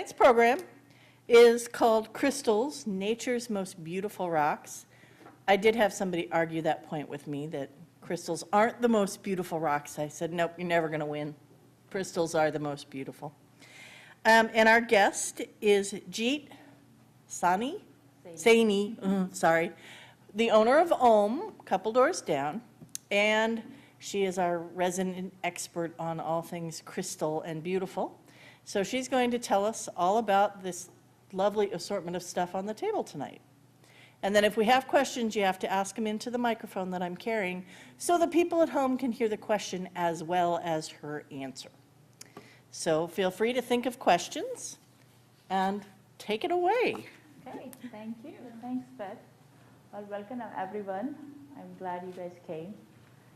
tonight's program is called Crystals, Nature's Most Beautiful Rocks. I did have somebody argue that point with me, that crystals aren't the most beautiful rocks. I said, nope, you're never going to win. Crystals are the most beautiful. And our guest is Jeet Saini, sorry, the owner of Om, a couple doors down, and she is our resident expert on all things crystal and beautiful. So she's going to tell us all about this lovely assortment of stuff on the table tonight. And then if we have questions, you have to ask them into the microphone that I'm carrying so the people at home can hear the question as well as her answer. So feel free to think of questions and take it away. Okay, thank you. Thanks, Beth. Well, welcome everyone. I'm glad you guys came.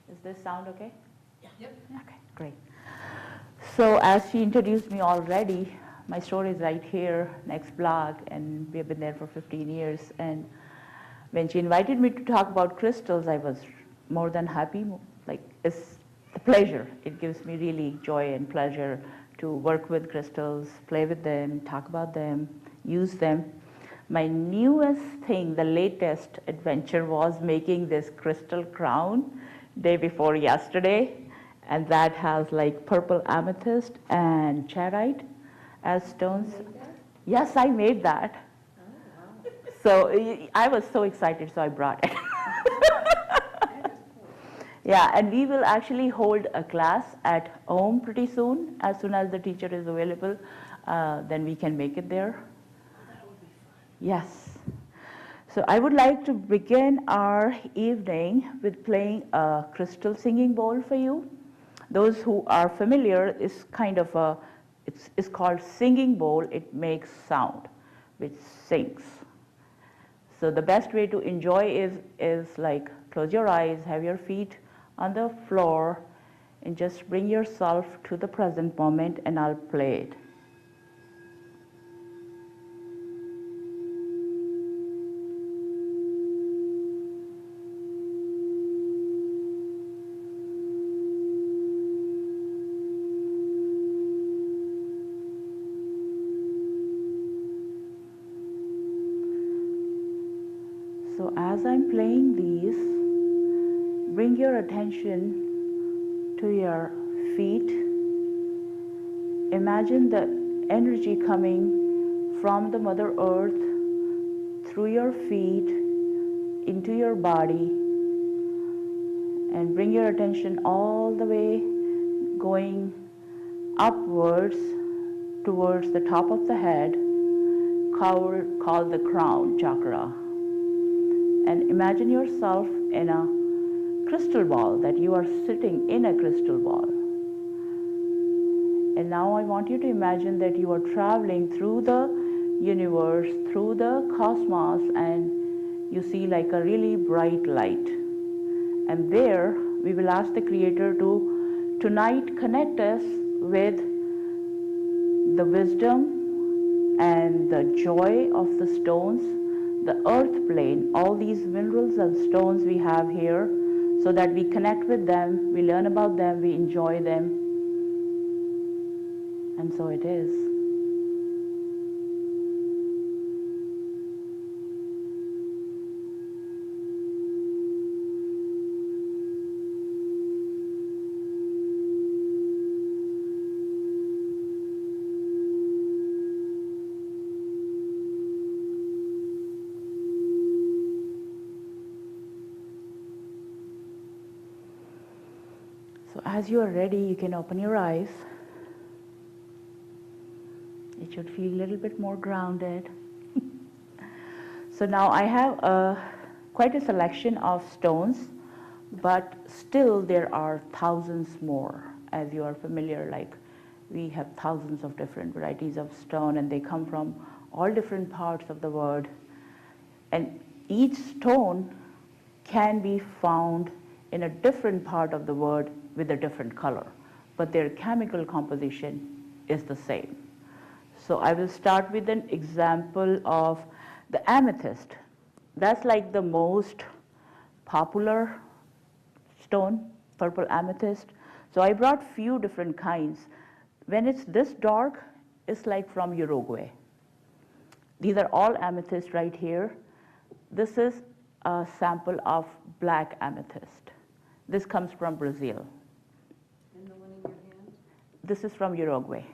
Does this sound okay? Yeah. Yep. Okay, great. So as she introduced me already, my story is right here, next block, and we have been there for 15 years. And when she invited me to talk about crystals, I was more than happy. Like, it's a pleasure. It gives me really joy and pleasure to work with crystals, play with them, talk about them, use them. My newest thing, the latest adventure, was making this crystal crown day before yesterday. And that has like purple amethyst and charoite as stones. Yes, I made that. Oh, wow. So I was so excited, so I brought it. Yeah, and we will actually hold a class at Om pretty soon. As soon as the teacher is available, then we can make it there. That would be fun. Yes. So I would like to begin our evening with playing a crystal singing bowl for you. Those who are familiar, is kind of a, it's called singing bowl. It makes sound, which sings. So the best way to enjoy is like close your eyes, have your feet on the floor, and just bring yourself to the present moment, and I'll play it. So as I'm playing these, bring your attention to your feet. Imagine the energy coming from the Mother Earth through your feet into your body, and bring your attention all the way going upwards towards the top of the head, called the crown chakra. And imagine yourself in a crystal ball, that you are sitting in a crystal ball. And now I want you to imagine that you are traveling through the universe, through the cosmos, and you see like a really bright light. And there we will ask the Creator to tonight connect us with the wisdom and the joy of the stones, the earth plane, all these minerals and stones we have here, so that we connect with them, we learn about them, we enjoy them. And so it is. So as you are ready, you can open your eyes. It should feel a little bit more grounded. So now I have quite a selection of stones, but still there are thousands more. As you are familiar, like we have thousands of different varieties of stone, and they come from all different parts of the world. And each stone can be found in a different part of the world with a different color, but their chemical composition is the same. So I will start with an example of the amethyst. That's like the most popular stone, purple amethyst. So I brought few different kinds. When it's this dark, is like from Uruguay. These are all amethyst right here. This is a sample of black amethyst. This comes from Brazil. And the one in your hand? This is from Uruguay.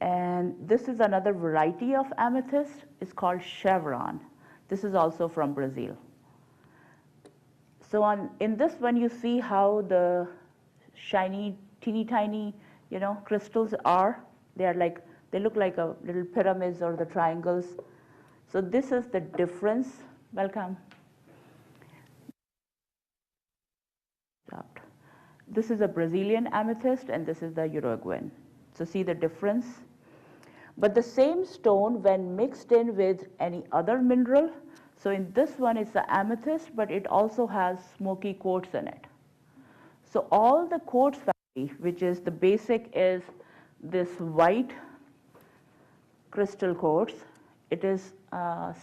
And this is another variety of amethyst. It's called chevron. This is also from Brazil. So in this one, you see how the shiny, teeny tiny, crystals are. They look like a little pyramids or the triangles. So this is the difference. Welcome. Stopped. This is a Brazilian amethyst, and this is the Uruguayan. So see the difference? But the same stone, when mixed in with any other mineral, so in this one it's the amethyst, but it also has smoky quartz in it. So all the quartz family, which is the basic, is this white crystal quartz. It is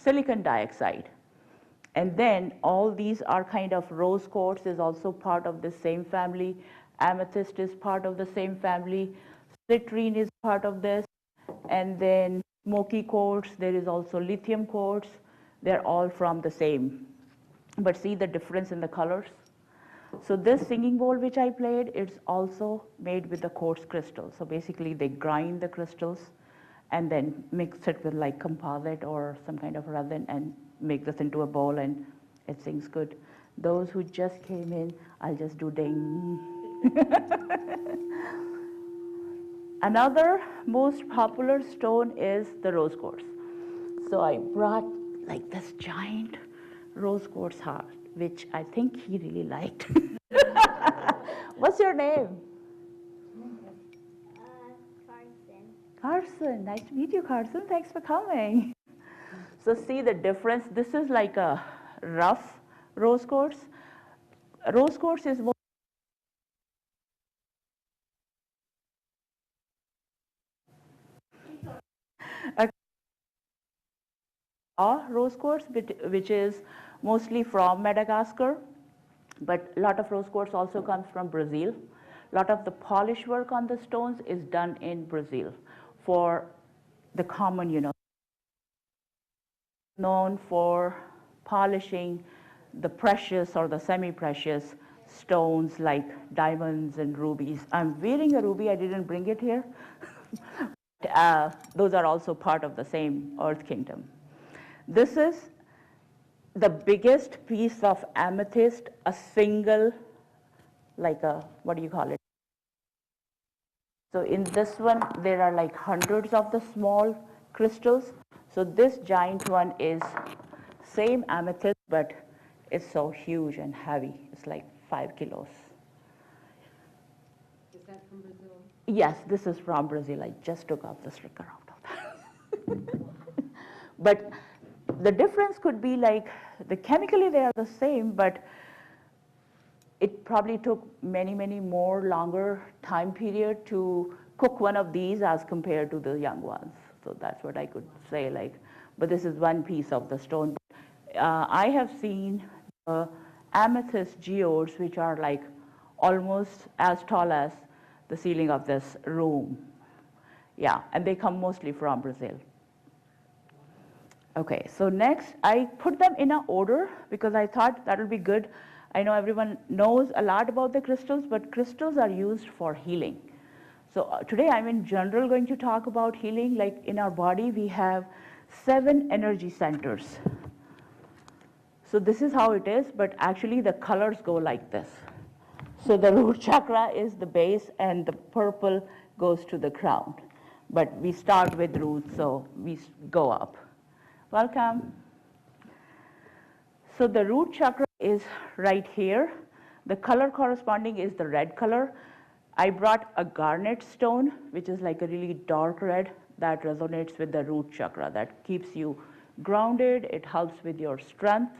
silicon dioxide. And then all these are kind of rose quartz is also part of the same family. Amethyst is part of the same family. Citrine is part of this. And then smoky quartz, there is also lithium quartz. They're all from the same. But see the difference in the colors? So this singing bowl which I played, it's also made with the quartz crystal. So basically they grind the crystals and then mix it with like composite or some kind of resin and make this into a bowl, and it sings good. Those who just came in, I'll just do ding. Another most popular stone is the rose quartz. So I brought like this giant rose quartz heart, which I think he really liked. What's your name? Carson. Carson. Nice to meet you, Carson. Thanks for coming. So see the difference. This is like a rough rose quartz. Rose quartz is more rose quartz, which is mostly from Madagascar, but a lot of rose quartz also comes from Brazil. A lot of the polish work on the stones is done in Brazil for the common, known for polishing the precious or the semi-precious stones like diamonds and rubies. I'm wearing a ruby, I didn't bring it here. Those are also part of the same earth kingdom. This is the biggest piece of amethyst, a single, like a, what do you call it? So in this one, there are like hundreds of the small crystals. So this giant one is same amethyst, but it's so huge and heavy. It's like 5 kilos. Is that from Brazil? Yes, this is from Brazil. I just took off the sticker out of that. But the difference could be like, chemically they are the same, but it probably took many, many more longer time period to cook one of these as compared to the young ones. So that's what I could say, like, but this is one piece of the stone. I have seen amethyst geodes, which are like almost as tall as the ceiling of this room. Yeah, and they come mostly from Brazil. Okay, so next I put them in an order because I thought that would be good. I know everyone knows a lot about the crystals, but crystals are used for healing. So today I'm in general going to talk about healing. Like in our body, we have 7 energy centers. So this is how it is, but actually the colors go like this. So the root chakra is the base and the purple goes to the crown. But we start with roots, so we go up. Welcome. So the root chakra is right here. The color corresponding is the red color. I brought a garnet stone, which is like a really dark red that resonates with the root chakra. That keeps you grounded. It helps with your strength,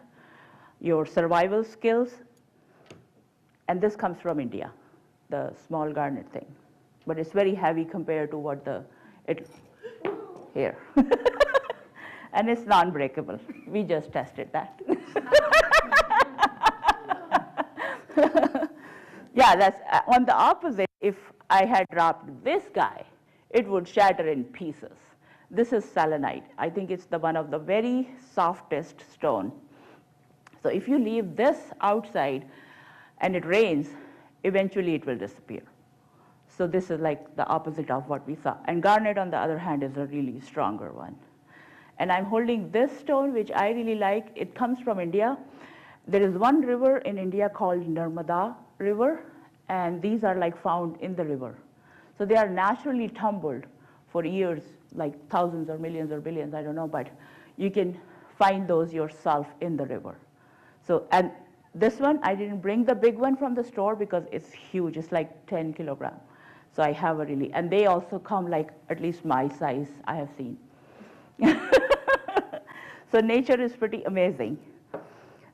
your survival skills. And this comes from India, the small garnet thing. But it's very heavy compared to what here. And it's non-breakable. We just tested that. Yeah, that's on the opposite. If I had dropped this guy, it would shatter in pieces. This is selenite. I think it's one of the very softest stone. So if you leave this outside and it rains, eventually it will disappear. So this is like the opposite of what we saw. And garnet, on the other hand, is a really stronger one. And I'm holding this stone, which I really like. It comes from India. There is one river in India called Narmada River, and these are like found in the river. So they are naturally tumbled for years, like thousands or millions or billions, I don't know, but you can find those yourself in the river. So, and this one, I didn't bring the big one from the store because it's huge. It's like 10 kilograms. So I have a really, and they also come like at least my size I have seen. So nature is pretty amazing.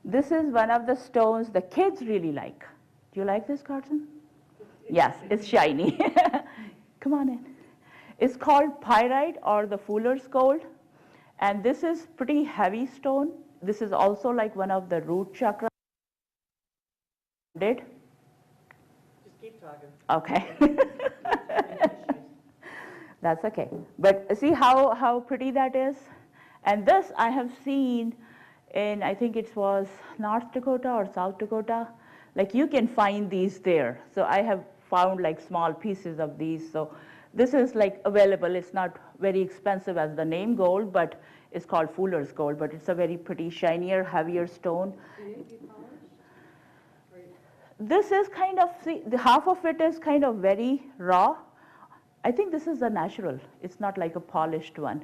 This is one of the stones the kids really like. Do you like this, Carson? Yes, it's shiny. Come on in. It's called pyrite or the fuller's gold. And this is pretty heavy stone. This is also like one of the root chakra. Did? Just keep talking. Okay. That's okay. But see how pretty that is? And this I have seen in, I think it was North Dakota or South Dakota. Like you can find these there. So I have found like small pieces of these. So this is like available. It's not very expensive as the name gold, but it's called fuller's gold. But it's a very pretty, shinier, heavier stone. This is kind of, see, the half of it is kind of very raw. I think this is a natural. It's not like a polished one.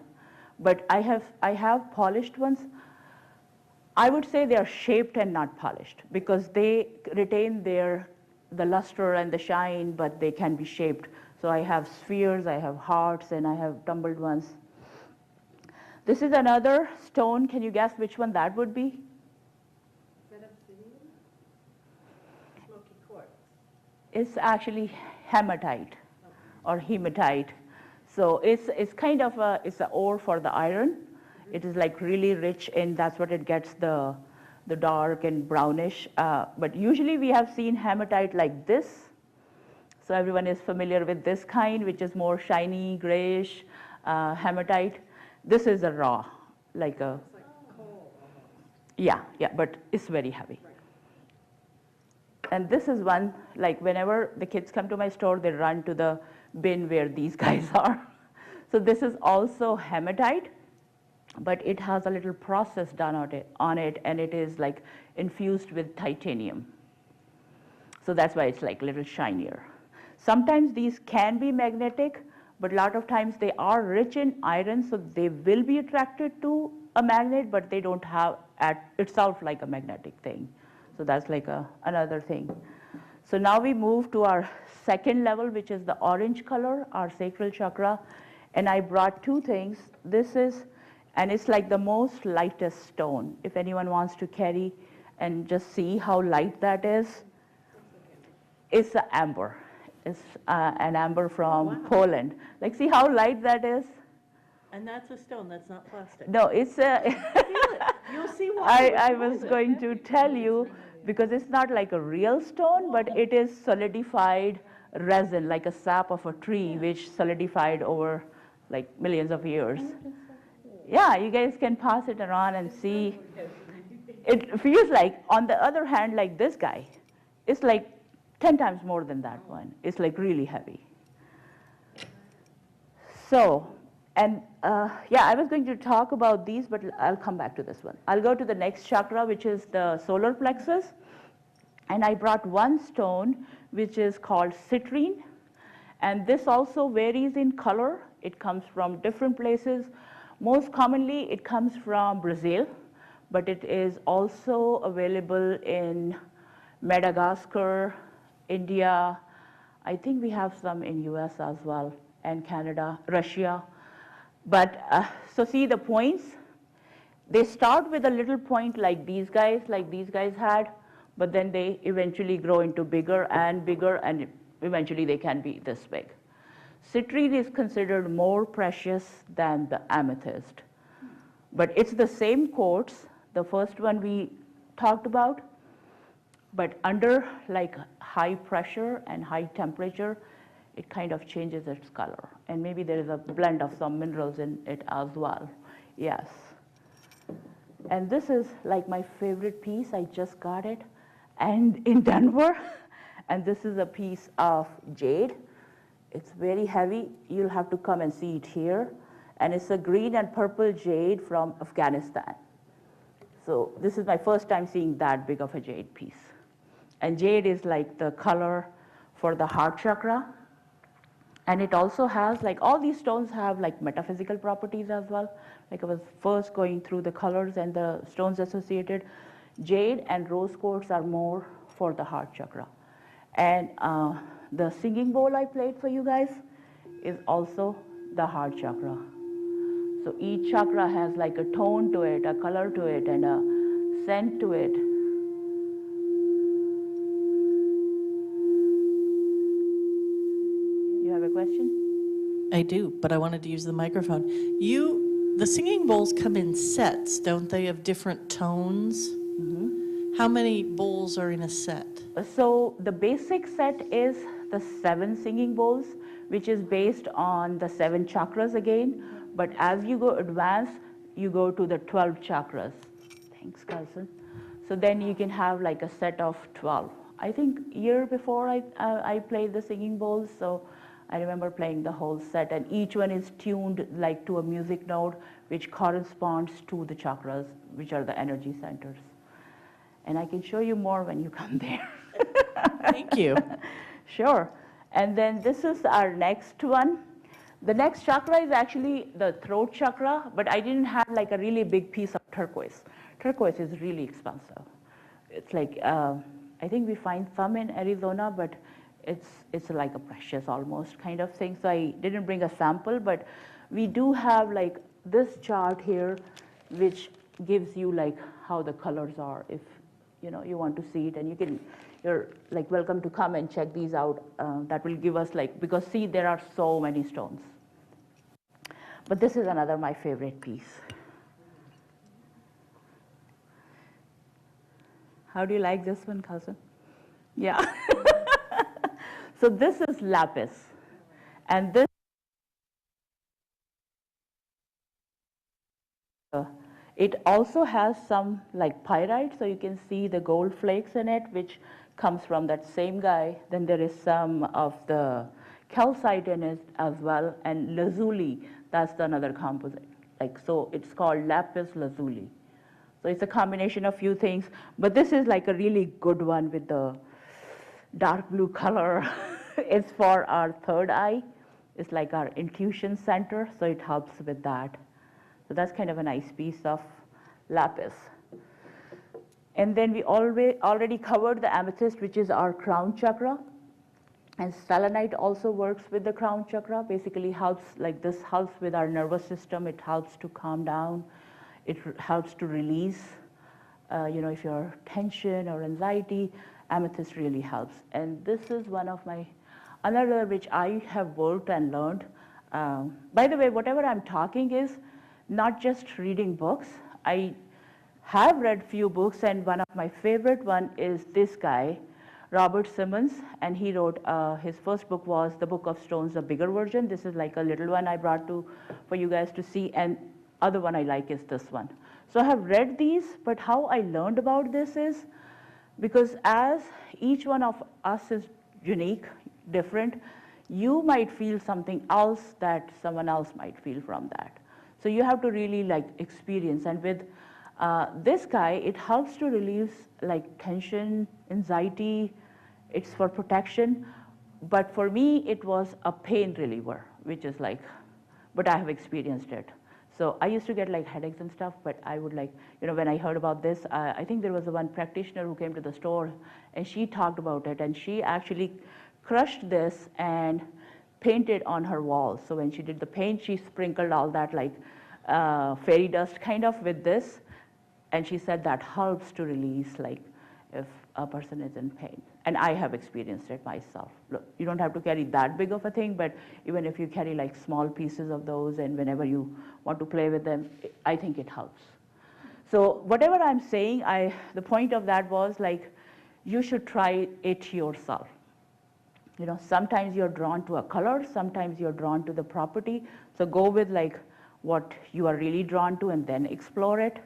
But I have polished ones. I would say they are shaped and not polished because they retain the luster and the shine, but they can be shaped. So I have spheres, I have hearts, and I have tumbled ones. This is another stone. Can you guess which one that would be? Smoky quartz. It's actually hematite or hematite. So it's kind of it's an ore for the iron. It is like really rich in, that's what it gets the dark and brownish. But usually we have seen hematite like this. So everyone is familiar with this kind, which is more shiny, grayish hematite. This is a raw, like a, It's like coal almost. yeah, but it's very heavy. And this is one, like whenever the kids come to my store, they run to the bin where these guys are. So this is also hematite, but it has a little process done on it, and it is like infused with titanium. So that's why it's like a little shinier. Sometimes these can be magnetic, but a lot of times they are rich in iron, so they will be attracted to a magnet, but they don't have at itself like a magnetic thing. So that's like another thing. So now we move to our second level, which is the orange color, our sacral chakra. And I brought two things. This is, and it's like the most lightest stone. If anyone wants to carry and just see how light that is, it's an amber. It's an amber from Wow. Poland. Like, see how light that is? And that's a stone, that's not plastic. No, it's a. You'll see why. I was going to tell you, because it's not like a real stone, but it is solidified resin, like a sap of a tree, which solidified over like millions of years. Yeah, you guys can pass it around and see. It feels like, on the other hand, like this guy, it's like 10 times more than that one. It's like really heavy. So, and yeah, I was going to talk about these, but I'll come back to this one. I'll go to the next chakra, which is the solar plexus. And I brought one stone, which is called citrine. And this also varies in color. It comes from different places. Most commonly, it comes from Brazil, but it is also available in Madagascar, India. I think we have some in US as well, and Canada, Russia. But so see the points, they start with a little point like these guys had, but then they eventually grow into bigger, and eventually they can be this big. Citrine is considered more precious than the amethyst. But it's the same quartz, the first one we talked about, but under like high pressure and high temperature, it kind of changes its color. And maybe there is a blend of some minerals in it as well. Yes. And this is like my favorite piece. I just got it and in Denver. And this is a piece of jade. It's very heavy. You'll have to come and see it here. And it's a green and purple jade from Afghanistan. So this is my first time seeing that big of a jade piece. And jade is like the color for the heart chakra. And it also has, like, all these stones have like metaphysical properties as well. Like I was first going through the colors and the stones associated. Jade and rose quartz are more for the heart chakra. And the singing bowl I played for you guys is also the heart chakra. So each chakra has like a tone to it, a color to it, and a scent to it. You have a question? I do, but I wanted to use the microphone. The singing bowls come in sets, don't they, of different tones? How many bowls are in a set? So the basic set is the 7 singing bowls, which is based on the 7 chakras again. But as you go advanced, you go to the 12 chakras. Thanks, Carlson. So then you can have like a set of 12. I think year before I played the singing bowls, so I remember playing the whole set, and each one is tuned like to a music note, which corresponds to the chakras, which are the energy centers. And I can show you more when you come there. Thank you. Sure. And then this is our next one. The next chakra is actually the throat chakra, but I didn't have like a really big piece of turquoise. Turquoise is really expensive. It's like, I think we find some in Arizona, but it's like a precious almost kind of thing. So I didn't bring a sample, but we do have like this chart here, which gives you like how the colors are if you want to see it, and you're like welcome to come and check these out. That will give us like, because see, there are so many stones. But this is another my favorite piece. How do you like this one, cousin? Yeah. So this is lapis, and this it also has some like pyrite, so you can see the gold flakes in it, which comes from that same guy. Then there is some of the calcite in it as well, and lazuli, that's another composite. Like, so it's called lapis lazuli. So it's a combination of few things, but this is like a really good one with the dark blue color. It's for our third eye. It's like our intuition center, so it helps with that. So that's kind of a nice piece of lapis. And then we already covered the amethyst, which is our crown chakra. And selenite also works with the crown chakra, basically helps, like this helps with our nervous system. It helps to calm down. It helps to release, if you're tension or anxiety, amethyst really helps. And this is one of my, another which I have worked and learned. By the way, whatever I'm talking is not just reading books. I have read few books, and one of my favorite one is this guy, Robert Simmons, and he wrote, his first book was The Book of Stones, a bigger version. This is like a little one I brought for you guys to see, and other one I like is this one. So I have read these, but how I learned about this is because as each one of us is unique, different, you might feel something else that someone else might feel from that. So you have to really like experience. And with this guy, it helps to release like tension, anxiety. It's for protection. But for me, it was a pain reliever, which is like, but I have experienced it. So I used to get like headaches and stuff, but I would like, when I heard about this, I think there was one practitioner who came to the store and she talked about it, and she actually crushed this and painted on her walls. So when she did the paint, she sprinkled all that like fairy dust kind of with this, and she said that helps to release like if a person is in pain. And I have experienced it myself. Look, you don't have to carry that big of a thing, but even if you carry like small pieces of those and whenever you want to play with them, I think it helps. So whatever I'm saying, the point of that was like, you should try it yourself. Sometimes you're drawn to a color, sometimes you're drawn to the property. So go with like what you are really drawn to and then explore it.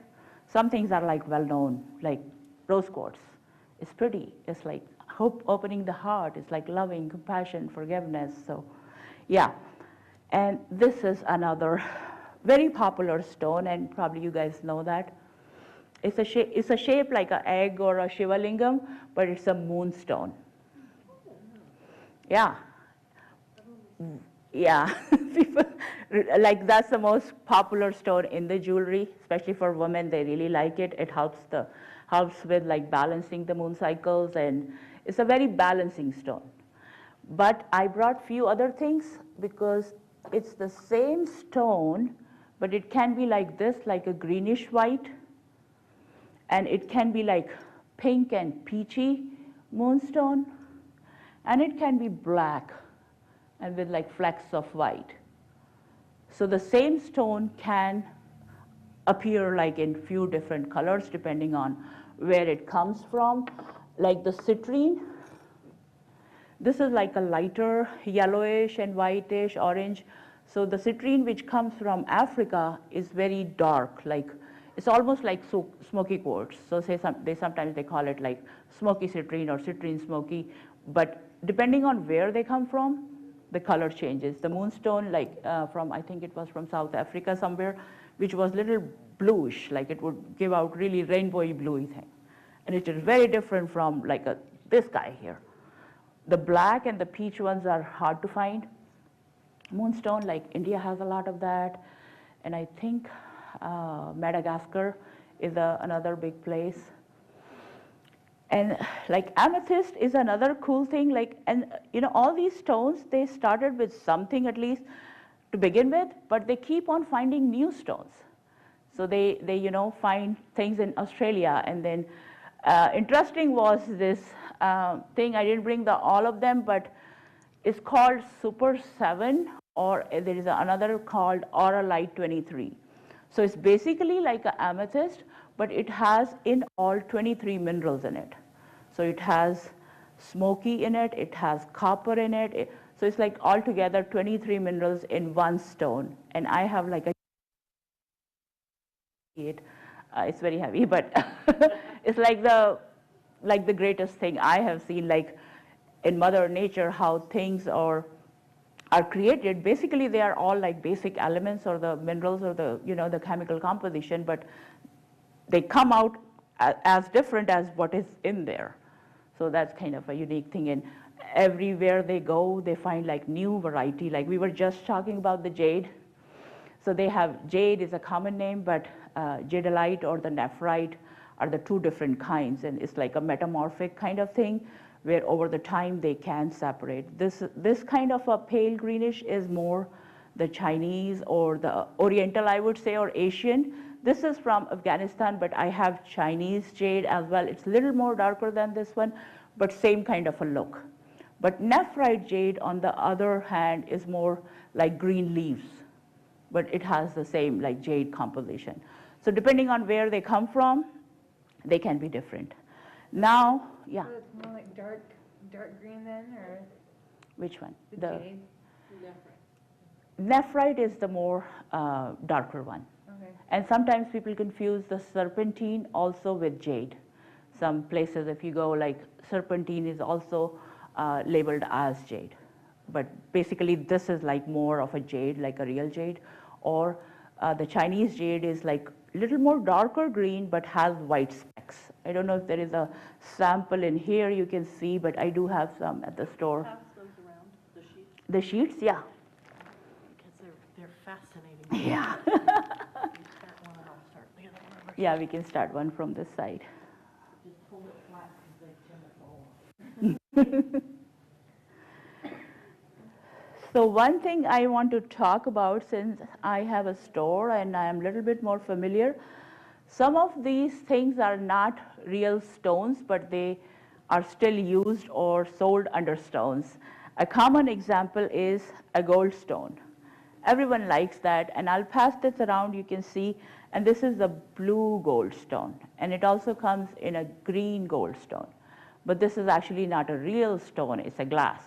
Some things are like well known, like rose quartz. It's pretty. It's like opening the heart. It's like loving, compassion, forgiveness. So yeah. And this is another very popular stone, and probably you guys know that. It's a shape like an egg or a Shivalingam, but it's a moonstone. Yeah. Yeah. People, like that's the most popular stone in the jewelry, especially for women. They really like it. It helps with like balancing the moon cycles, and it's a very balancing stone. But I brought few other things because it's the same stone, but it can be like this, like a greenish white, and it can be like pink and peachy moonstone, and it can be black and with like flecks of white. So the same stone can appear like in few different colors depending on where it comes from. Like the citrine, this is like a lighter yellowish and whitish orange. So the citrine which comes from Africa is very dark, like it's almost like smoky quartz. So sometimes they call it like smoky citrine or citrine smoky, but depending on where they come from, the color changes. The moonstone, like I think it was from South Africa somewhere, which was little bluish, like it would give out really rainbowy bluey thing. And it is very different from like this guy here. The black and the peach ones are hard to find. Moonstone, like India has a lot of that. And I think Madagascar is another big place. And like amethyst is another cool thing. All these stones, they started with something at least to begin with, but they keep on finding new stones. So they find things in Australia. And then interesting was this thing, I didn't bring all of them, but it's called Super 7, or there is another called Aura Light 23. So it's basically like an amethyst, but it has in all 23 minerals in it. So it has smoky in it, it has copper in it. So it's like altogether 23 minerals in one stone. And I have like it's very heavy, but it's like the greatest thing I have seen, like in Mother Nature, how things are created. Basically, they are all like basic elements or the minerals or the chemical composition, but they come out as different as what is in there. So that's kind of a unique thing. And everywhere they go, they find like new variety. Like we were just talking about the jade. So they have jade is a common name, but jadeite or the nephrite are the two different kinds. And it's like a metamorphic kind of thing where over the time they can separate. This kind of a pale greenish is more the Chinese or the Oriental, I would say, or Asian. This is from Afghanistan, but I have Chinese jade as well. It's a little more darker than this one, but same kind of a look. But nephrite jade, on the other hand, is more like green leaves, but it has the same like jade composition. So depending on where they come from, they can be different. Now, yeah. So it's more like dark green then, or Which one? the jade? Nephrite is the more darker one. Okay. And sometimes people confuse the serpentine also with jade. Some places, if you go, like serpentine is also labeled as jade. But basically, this is like more of a jade, like a real jade. Or the Chinese jade is like a little more darker green, but has white specks. I don't know if there is a sample in here you can see, but I do have some at the store. Pass those around, the sheets, The sheets, yeah. because they're fascinating. Yeah. You start one and I'll start the other one over. Yeah, we can start one from this side. Just pull it flat because they tend to fall. So one thing I want to talk about, since I have a store and I am a little bit more familiar, some of these things are not real stones, but they are still used or sold under stones. A common example is a gold stone. Everyone likes that, and I'll pass this around, you can see, and this is the blue gold stone, and it also comes in a green gold stone. But this is actually not a real stone, it's a glass.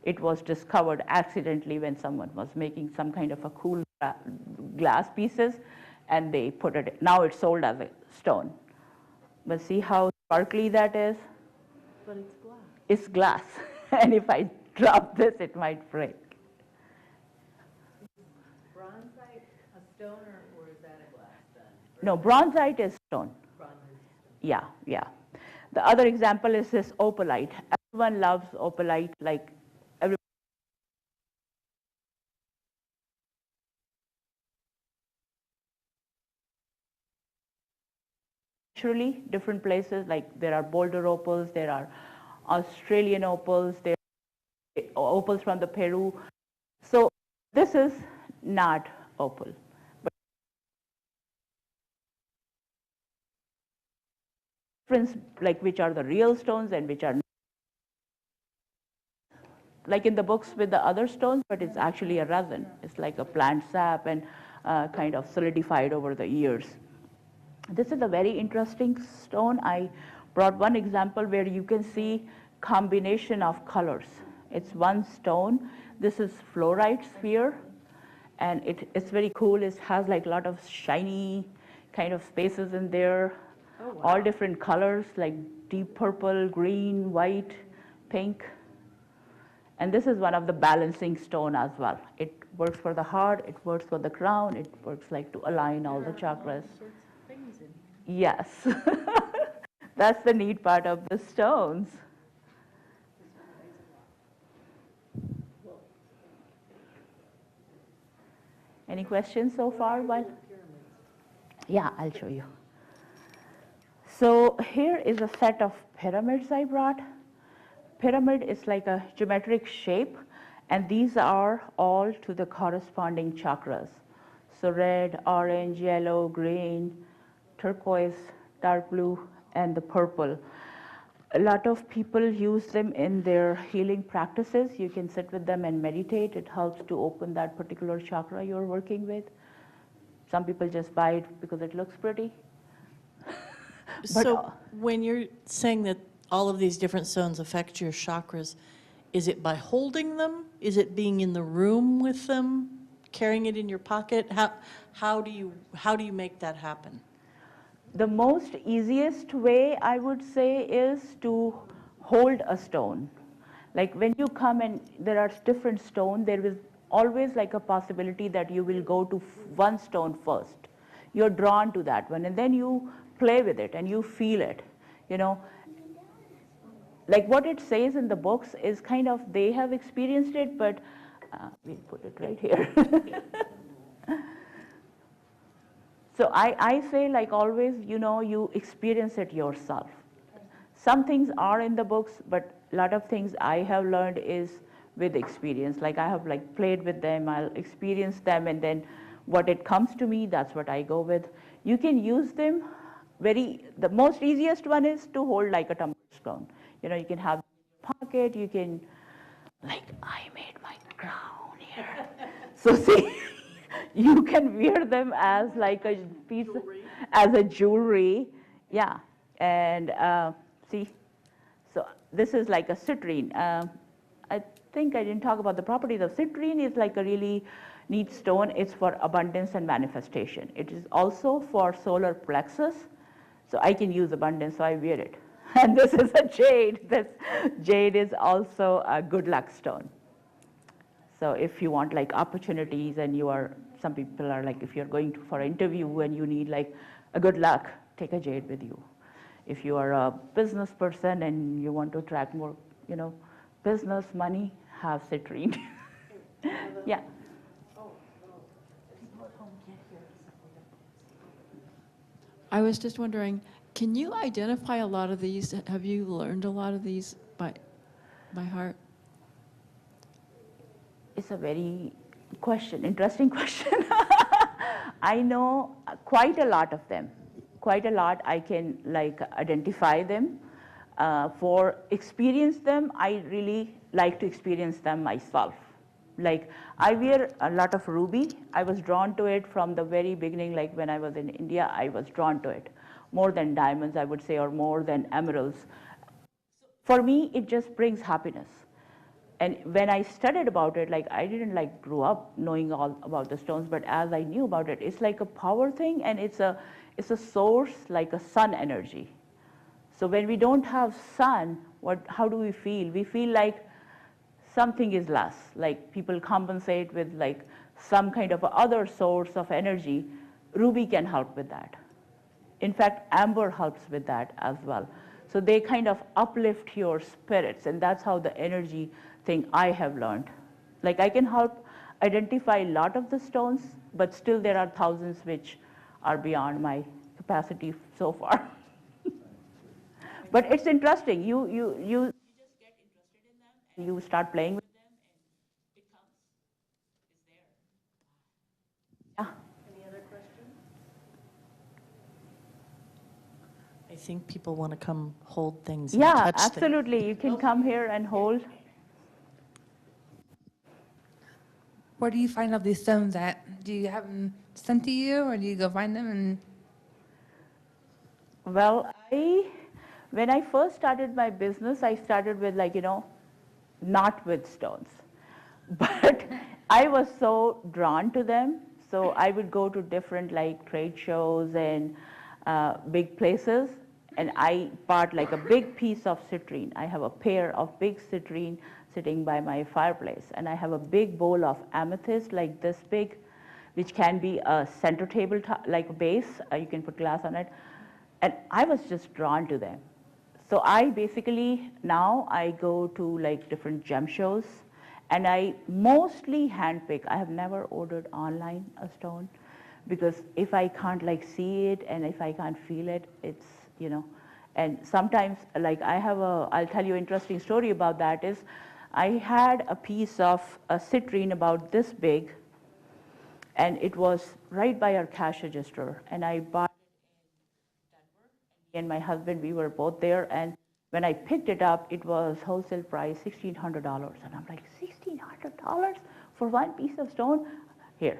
It was discovered accidentally when someone was making some kind of a cool glass pieces, and they put it. Now it's sold as a stone. But see how sparkly that is? But it's glass. It's glass. And if I drop this, it might break. Bronzite, a stone, or is that a glass stone? No, bronzite is stone. Yeah, yeah. The other example is this opalite. Everyone loves opalite, like every. Naturally, different places, like there are Boulder opals, there are Australian opals, there are opals from the Peru. So this is not opal. But difference, like which are the real stones and which are not. Like in the books with the other stones, but it's actually a resin. It's like a plant sap and kind of solidified over the years. This is a very interesting stone. I brought one example where you can see combination of colors. It's one stone. This is fluorite sphere, and it's very cool. It has like a lot of shiny kind of spaces in there, all different colors like deep purple, green, white, pink. And this is one of the balancing stone as well. It works for the heart, it works for the crown, it works like to align all the chakras. Yes. That's the neat part of the stones. Any questions so far? Yeah, I'll show you. So here is a set of pyramids I brought. Pyramid is like a geometric shape, and these are all to the corresponding chakras. So red, orange, yellow, green, turquoise, dark blue, and the purple. A lot of people use them in their healing practices. You can sit with them and meditate. It helps to open that particular chakra you're working with. Some people just buy it because it looks pretty. So when you're saying that all of these different stones affect your chakras, is it by holding them? Is it being in the room with them, carrying it in your pocket? How do you make that happen? The most easiest way, I would say, is to hold a stone. Like when you come and there are different stones, there is always like a possibility that you will go to one stone first. You're drawn to that one, and then you play with it and you feel it, you know. Like what it says in the books is kind of, they have experienced it, but we'll put it right here. So I say, like always, you know, you experience it yourself. Some things are in the books, but a lot of things I have learned is with experience. Like I have like played with them, I'll experience them, and then what it comes to me, that's what I go with. You can use them the most easiest one is to hold like a tumbler stone. You know, you can have pocket, you can, like I made my crown here. So see, you can wear them as like a piece, as a jewelry. Yeah, and see, so this is like a citrine. I think I didn't talk about the properties of citrine. Is like a really neat stone. It's for abundance and manifestation. It is also for solar plexus. So I can use abundance, so I wear it. And this is a jade. This jade is also a good luck stone. So if you want like opportunities, and some people are like, if you're going for an interview and you need like a good luck, take a jade with you. If you are a business person and you want to attract more, you know, business money, have citrine. Yeah. I was just wondering, can you identify a lot of these? Have you learned a lot of these by heart? It's a very interesting question. I know quite a lot of them. Quite a lot. I can like identify them. For experience them, I really like to experience them myself. Like I wear a lot of ruby. I was drawn to it from the very beginning. Like when I was in India, I was drawn to it more than diamonds, I would say, or more than emeralds. For me, it just brings happiness. And when I studied about it, like I didn't like grow up knowing all about the stones, but as I knew about it, it's like a power thing, and it's a source like a sun energy. So when we don't have sun, how do we feel? We feel like something is less, like people compensate with like some kind of other source of energy. Ruby can help with that. In fact, amber helps with that as well. So they kind of uplift your spirits, and that's how the energy thing I have learned. Like I can help identify a lot of the stones, but still there are thousands which are beyond my capacity so far. But it's interesting. You just get interested in them and you start playing with them and it comes, it's there. Yeah. Any other questions? I think people want to come hold things and Yeah, touch things. absolutely. You can come here and hold. Where do you find all these stones at? Do you have them sent to you, or do you go find them? And Well, when I first started my business, I started with like, not with stones. But I was so drawn to them. So I would go to different like trade shows and big places. And I bought like a big piece of citrine. I have a pair of big citrine sitting by my fireplace. And I have a big bowl of amethyst like this big, which can be a center table like a base. You can put glass on it. And I was just drawn to them. So I basically, now I go to like different gem shows, and I mostly handpick. I have never ordered online a stone, because if I can't like see it and if I can't feel it, it's, and sometimes like I'll tell you an interesting story about that is, I had a piece of a citrine about this big, and it was right by our cash register, and I bought and my husband, we were both there, and when I picked it up, it was wholesale price $1,600, and I'm like, $1,600 for one piece of stone? Here.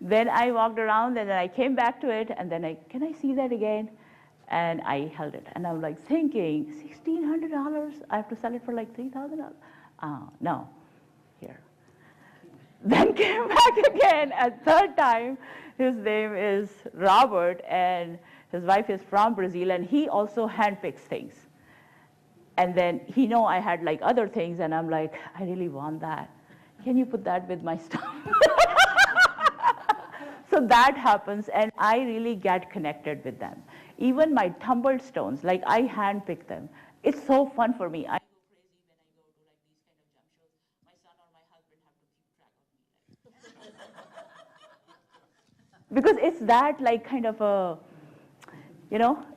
Then I walked around, and then I came back to it, and then can I see that again? And I held it, and I'm like thinking, $1,600? I have to sell it for like $3,000? No, here. Then came back again a third time. His name is Robert, and his wife is from Brazil, and he also handpicks things. And then he know I had like other things, and I'm like, I really want that. Can you put that with my stuff? So that happens, and I really get connected with them. Even my tumbled stones, like I handpick them. It's so fun for me. I go crazy when I go to like these kind of gem shows. My son or my husband have to keep track of me. Because it's that like kind of a,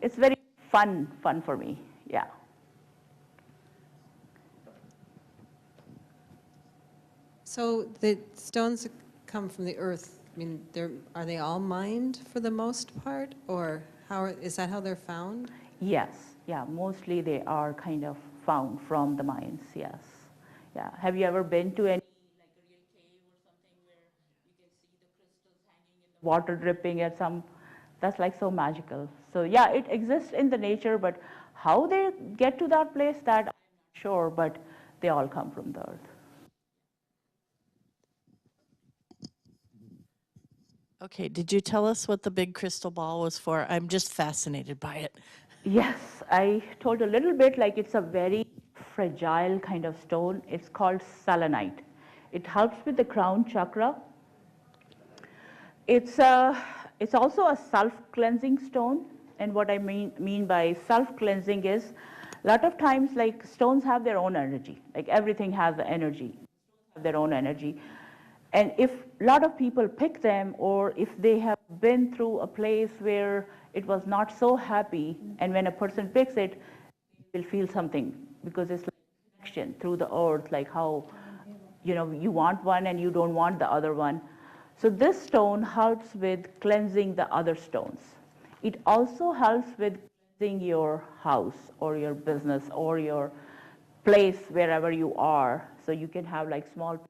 it's very fun for me. Yeah. So the stones that come from the earth, I mean, are they all mined for the most part, or is that how they're found? Yes. Yeah. Mostly they are kind of found from the mines. Yes. Yeah. Have you ever been to any like a real cave or something where you can see the crystals hanging in the water dripping at some? That's like so magical. So yeah, it exists in the nature, but how they get to that place, that I'm not sure, but they all come from the earth. Okay, did you tell us what the big crystal ball was for? I'm just fascinated by it. Yes, I told a little bit, like it's a very fragile kind of stone. It's called selenite. It helps with the crown chakra. It's also a self-cleansing stone. And what I mean by self-cleansing is, a lot of times like stones have their own energy. Like everything has the energy, their own energy. And if a lot of people pick them, or if they have been through a place where it was not so happy, and when a person picks it, they will feel something, because it's like connection through the earth, like how, you want one and you don't want the other one. So this stone helps with cleansing the other stones. It also helps with cleansing your house or your business or your place wherever you are. So you can have like small pieces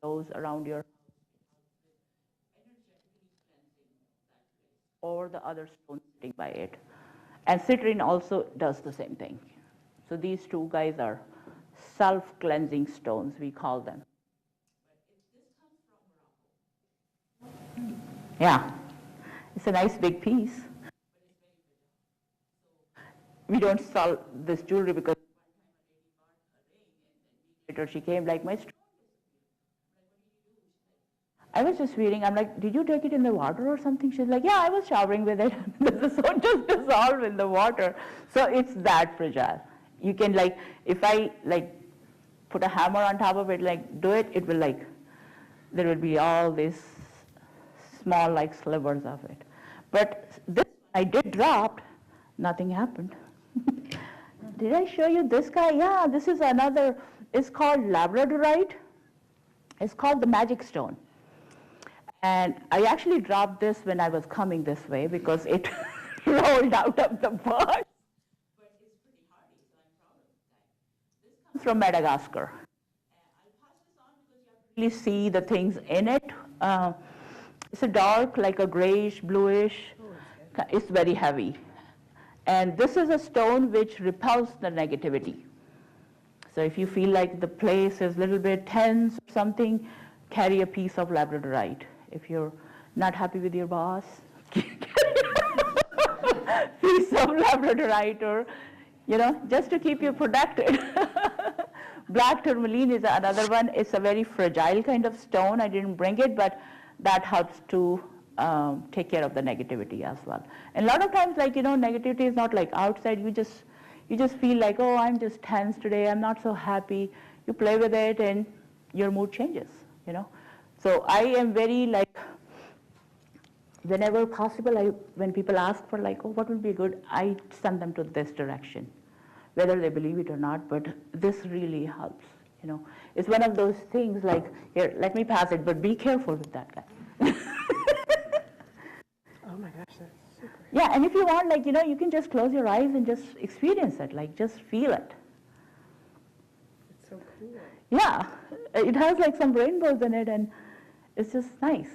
of those around your or the other stone sitting by it. And citrine also does the same thing. So these two guys are self-cleansing stones, we call them. Yeah, it's a nice big piece. We don't sell this jewelry because later she came like, I was just reading, I'm like, did you take it in the water or something? She's like, yeah, I was showering with it. The stone just dissolved in the water. So it's that fragile. You can like, if I like put a hammer on top of it, like do it, it will like, there will be all these small like slivers of it. But this I did drop, nothing happened. Did I show you this guy? Yeah, this is another, it's called labradorite. It's called the magic stone. And I actually dropped this when I was coming this way because it rolled out of the box. But it's pretty hardy, so I'm proud of that. This comes from Madagascar. I'll pass this on because you have to really see the things in it. It's a dark, like a grayish, bluish. It's very heavy. And this is a stone which repels the negativity. So if you feel like the place is a little bit tense or something, carry a piece of labradorite. If you're not happy with your boss, piece of labradorite, or, you know, just to keep you protected. Black tourmaline is another one. It's a very fragile kind of stone. I didn't bring it, but that helps to take care of the negativity as well. And a lot of times, like, you know, negativity is not like outside. You just feel like, oh, I'm just tense today. I'm not so happy. You play with it, and your mood changes, you know. So I am very like, whenever possible, when people ask for like, oh, what would be good, I send them to this direction, whether they believe it or not, but this really helps, you know. It's one of those things like, here, let me pass it, but be careful with that guy. Oh my gosh, that's super. Yeah, and if you want, like, you know, you can just close your eyes and just experience it, like just feel it. It's so cool. Yeah, it has like some rainbows in it, and it's just nice.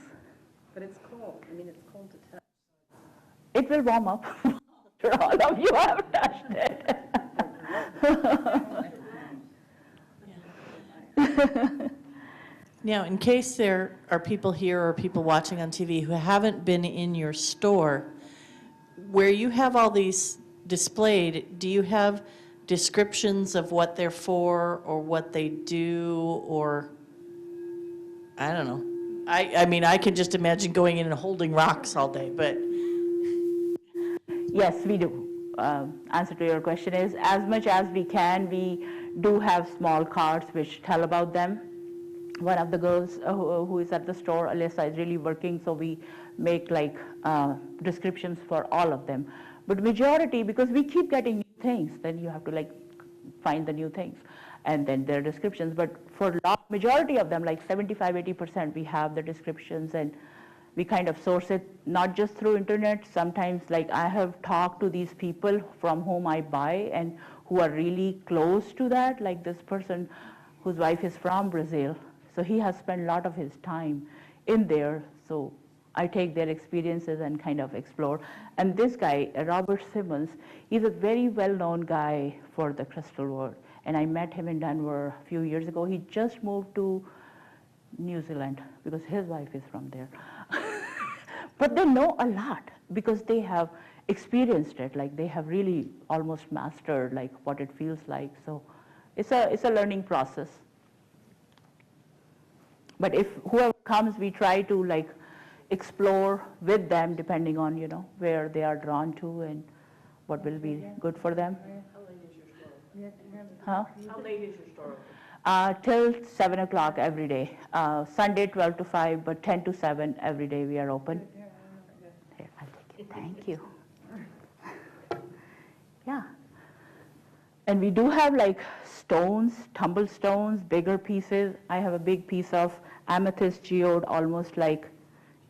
But it's cold. I mean, it's cold to touch. It will warm up after all of you have touched it. Now, in case there are people here or people watching on TV who haven't been in your store, where you have all these displayed, do you have descriptions of what they're for or what they do, or I don't know. I mean, I can just imagine going in and holding rocks all day, but Yes, we do. Answer to your question is, as much as we can, we do have small cards which tell about them. One of the girls who is at the store, Alyssa, is really working, so we make like descriptions for all of them. But majority, because we keep getting new things, then you have to like find the new things, and then their descriptions. But for majority of them, like 75-80%, we have the descriptions, and we kind of source it not just through internet. Sometimes, like, I have talked to these people from whom I buy and who are really close to that, like this person whose wife is from Brazil. So he has spent a lot of his time in there. So I take their experiences and kind of explore. And this guy, Robert Simmons, he's a very well-known guy for the crystal world. And I met him in Denver a few years ago. He just moved to New Zealand because his wife is from there. But they know a lot because they have experienced it. Like, they have really almost mastered like what it feels like. So it's a learning process. But if whoever comes, we try to like explore with them, depending on, you know, where they are drawn to and what will be good for them. How late is your store? Huh? How late is your store? Till 7 o'clock every day. Sunday 12 to 5, but 10 to 7 every day we are open. Here, I'll take it. Thank you. Yeah. And we do have like stones, tumble stones, bigger pieces. I have a big piece of amethyst geode, almost like,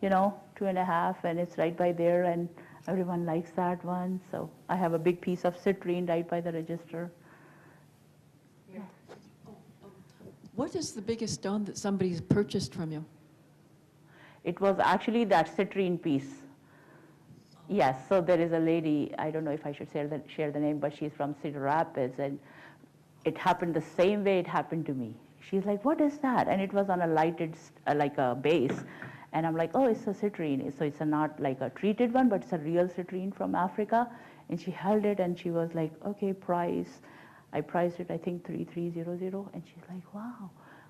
you know, 2.5, and it's right by there, and everyone likes that one. So I have a big piece of citrine right by the register. What is the biggest stone that somebody's purchased from you? It was actually that citrine piece. Yes, so there is a lady, I don't know if I should share the name, but she's from Cedar Rapids, and it happened the same way it happened to me. She's like, what is that? And it was on a lighted, like a base. And I'm like, oh, it's a citrine. So it's not like a treated one, but it's a real citrine from Africa. And she held it and she was like, okay, price. I priced it, I think, 3300. And she's like, wow.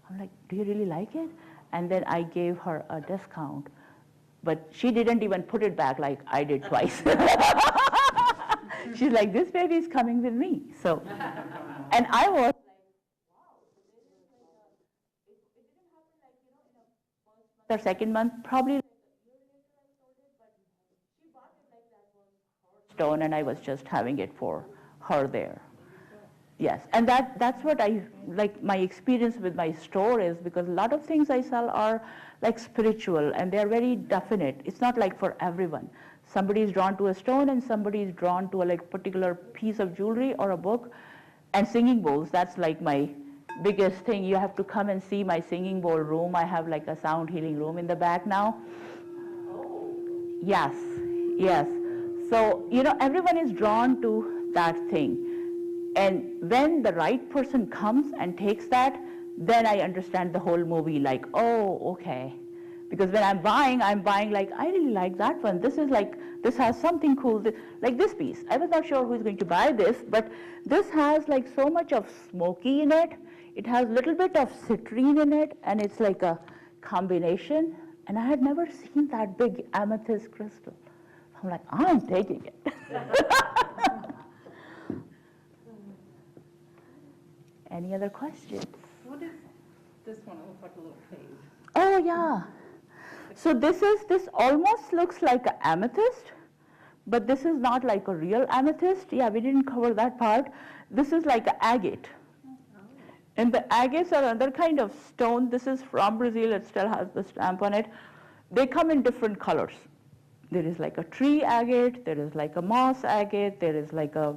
I'm like, do you really like it? And then I gave her a discount. But she didn't even put it back like I did twice. She's like, this baby is coming with me. So, and I was the second month, probably stone, and I was just having it for her there. Yes, and that's what I like. My experience with my store is because a lot of things I sell are like spiritual and they're very definite. It's not like for everyone. Somebody is drawn to a stone and somebody is drawn to a like particular piece of jewelry or a book. And singing bowls, that's like my biggest thing. You have to come and see my singing bowl room. I have like a sound healing room in the back now. Yes, yes. So, you know, everyone is drawn to that thing. And when the right person comes and takes that, then I understand the whole movie like, oh, okay. Because when I'm buying like, I really like that one. This is like, this has something cool, like this piece. I was not sure who's going to buy this, but this has like so much of smoky in it. It has a little bit of citrine in it, and it's like a combination. And I had never seen that big amethyst crystal. I'm like, I'm taking it. Any other questions? What is this one? It looks like a little cave. Oh, yeah. So this almost looks like an amethyst, but this is not like a real amethyst. Yeah, we didn't cover that part. This is like an agate. And the agates are another kind of stone. This is from Brazil. It still has the stamp on it. They come in different colors. There is like a tree agate. There is like a moss agate. There is like a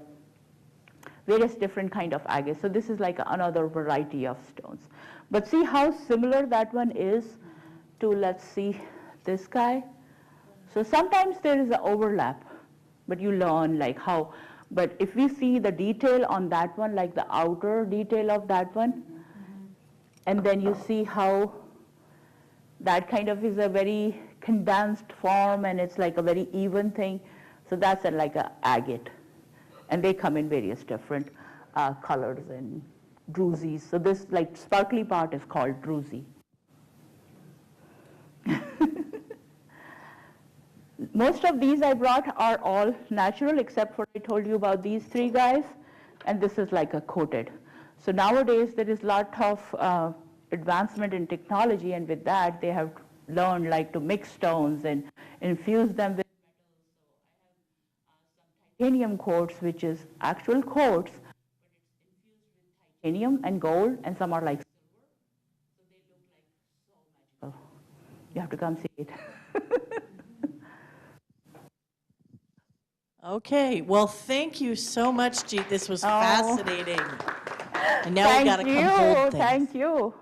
various different kind of agates. So this is like another variety of stones. But see how similar that one is to, let's see, this guy. So sometimes there is an overlap, but you learn like how. But if we see the detail on that one, like the outer detail of that one, and then you see how that kind of is a very condensed form and it's like a very even thing. So that's like an agate. And they come in various different colors and drusies. So this like sparkly part is called drusi. Most of these I brought are all natural, except for I told you about these three guys, and this is like a coated. So nowadays there is a lot of advancement in technology, and with that they have learned like to mix stones and infuse them with titanium quartz, which is actual quartz, but it's infused with titanium and gold, and some are like silver, so they look like so magical. You have to come see it. Okay, well, thank you so much, Jeet. This was Oh. fascinating. And now we got to come hold things. Thank you.